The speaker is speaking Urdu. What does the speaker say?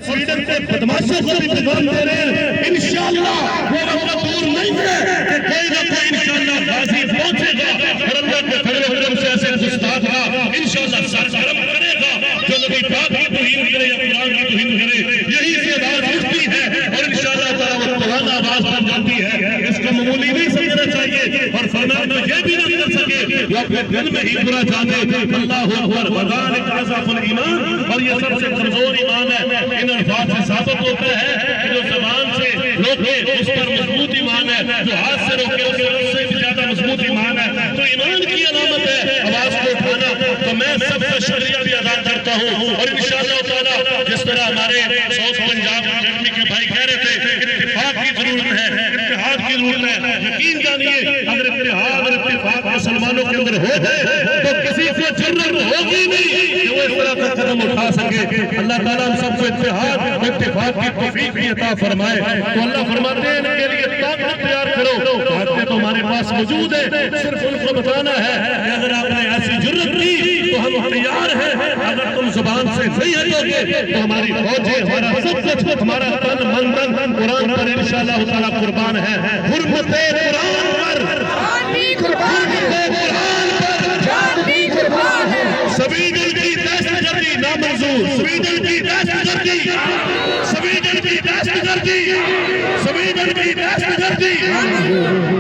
سویڈن کے بدماشوں کو بھی پیغام دے رہے ہیں انشاءاللہ وہ وقت دور نہیں ہے کہ کوئی نہ کوئی انشاءاللہ غازی پہنچے گا اور اللہ کے فضل و کرم سے ایسے گستاخ کا انشاءاللہ سرگرم کرے گا جو نبی پاک کی توہین کرے یا قرآن کی توہین کرے یہی سے آواز اٹھتی ہے اور انشاءاللہ تعالیٰ وہ قرآن آواز بن جاتی ہے اس کو معمولی نہیں سمجھنا چاہیے اور فرمایا تو یہ بھی نہ کر سکے جو اپنے دل میں ہی برا جانے اللہ اکبر وذالک اضعف الایمان اور یہ سب سے کمزور ایمان ہے ان الفاظ سے ثابت ہوتا ہے کہ جو زبان سے روکے اس پر مضبوط ایمان ہے جو ہاتھ سے روکے اس سے زیادہ مضبوط ایمان ہے تو ایمان کی علامت ہے آواز کو اٹھانا تو میں سب کا شکریہ بھی ادا کرتا ہوں اور انشاءاللہ تعالیٰ جس طرح ہمارے ساؤتھ پنجاب اکیڈمی کے بھائی کہہ رہے تھے اتفاق کی ضرورت ہے اتحاد کی ضرورت ہے یقین جانیے اگر اتحاد اور اتفاق مسلمانوں کے اندر ہو گئے تو کسی کو ضرورت ہوگی نہیں کہ وہ اس طرح کا قدم اٹھا سکے اللہ تعالیٰ ہم سب کو اتحاد اتفاق کی توفیق بھی عطا فرمائے تو اللہ فرماتے ہیں ان کے لیے طاقت تیار کرو طاقتیں تو ہمارے پاس موجود ہے صرف ان کو بتانا ہے کہ اگر آپ نے ایسی جرت کی تو ہم تیار ہیں اگر تم زبان سے نہیں ہٹو گے تو ہماری فوجیں ہمارا سب کچھ ہمارا تن من دن قرآن پر انشاءاللہ تعالیٰ قربان ہے حرمت قرآن پر سویڈن کی دہشت گردی نامنظور سویڈن کی دہشت گردی سویڈن کی دہشت گردی سویڈن کی دہشت گردی